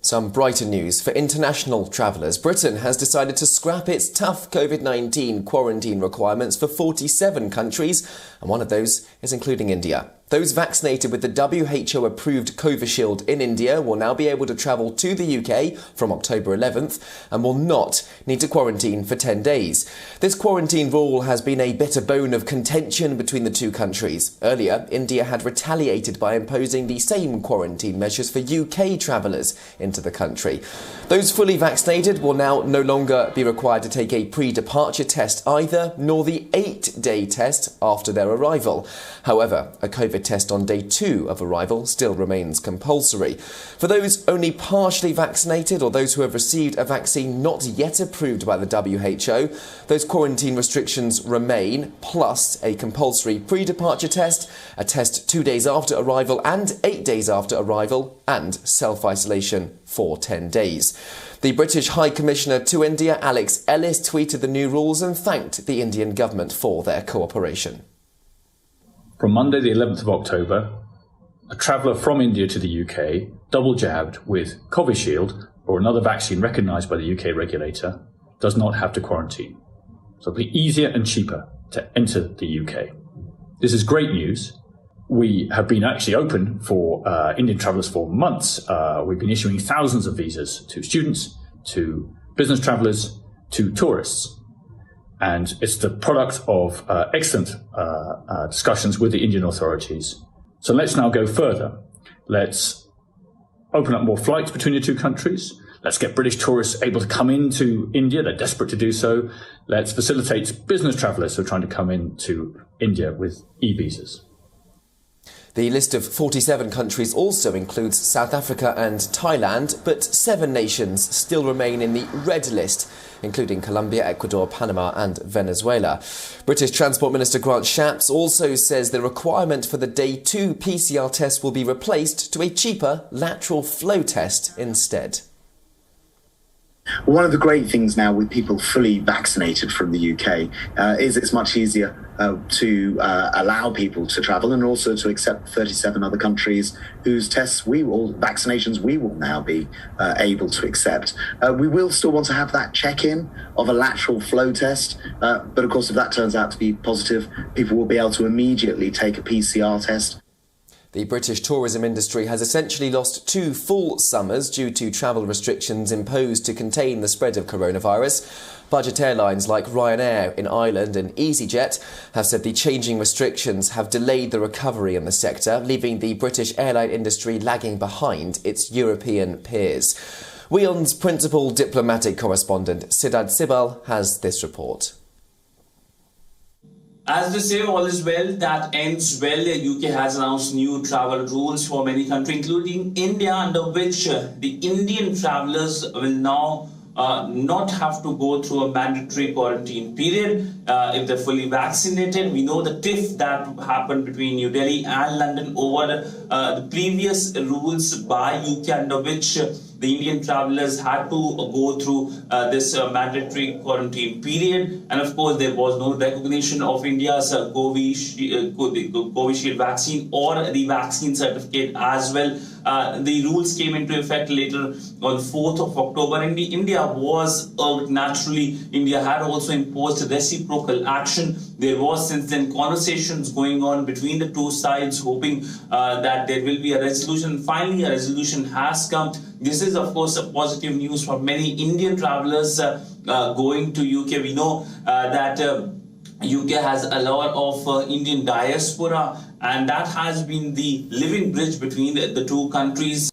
Some brighter news for international travellers. Britain has decided to scrap its tough COVID-19 quarantine requirements for 47 countries, and one of those is including India. Those vaccinated with the WHO-approved Covishield in India will now be able to travel to the UK from October 11th and will not need to quarantine for 10 days. This quarantine rule has been a bitter bone of contention between the two countries. Earlier, India had retaliated by imposing the same quarantine measures for UK travellers into the country. Those fully vaccinated will now no longer be required to take a pre-departure test either, nor the 8-day test after their arrival. However, a COVID test on day 2 of arrival still remains compulsory. For those only partially vaccinated or those who have received a vaccine not yet approved by the WHO, those quarantine restrictions remain, plus a compulsory pre-departure test, a test 2 days after arrival and 8 days after arrival, and self-isolation for 10 days. The British High Commissioner to India, Alex Ellis, tweeted the new rules and thanked the Indian government for their cooperation. From Monday the 11th of October, a traveller from India to the UK, double jabbed with Covishield or another vaccine recognised by the UK regulator, does not have to quarantine. So it'll be easier and cheaper to enter the UK. This is great news. We have been actually open for Indian travellers for months. We've been issuing thousands of visas to students, to business travellers, to tourists. And it's the product of excellent discussions with the Indian authorities. So let's now go further. Let's open up more flights between the two countries. Let's get British tourists able to come into India. They're desperate to do so. Let's facilitate business travellers who are trying to come into India with e-visas. The list of 47 countries also includes South Africa and Thailand, but 7 nations still remain in the red list, including Colombia, Ecuador, Panama and Venezuela. British Transport Minister Grant Shapps also says the requirement for the Day 2 PCR test will be replaced to a cheaper lateral flow test instead. One of the great things now with people fully vaccinated from the UK is it's much easier to allow people to travel and also to accept 37 other countries whose vaccinations we will now be able to accept. We will still want to have that check-in of a lateral flow test, but of course if that turns out to be positive, people will be able to immediately take a PCR test. The British tourism industry has essentially lost 2 full summers due to travel restrictions imposed to contain the spread of coronavirus. Budget airlines like Ryanair in Ireland and EasyJet have said the changing restrictions have delayed the recovery in the sector, leaving the British airline industry lagging behind its European peers. WION's principal diplomatic correspondent Siddharth Sibal has this report. As they say, all is well that ends well. The UK has announced new travel rules for many countries, including India, under which the Indian travellers will now not have to go through a mandatory quarantine period if they're fully vaccinated. We know the tiff that happened between New Delhi and London over the previous rules by UK, under which the Indian travellers had to go through this mandatory quarantine period. And of course, there was no recognition of India's Covishield vaccine or the vaccine certificate as well. The rules came into effect later on 4th of October. And India was naturally, India had also imposed reciprocal action. There was since then conversations going on between the two sides, hoping that there will be a resolution. Finally, a resolution has come. This is, of course, a positive news for many Indian travellers going to UK. We know that UK has a lot of Indian diaspora, and that has been the living bridge between the two countries.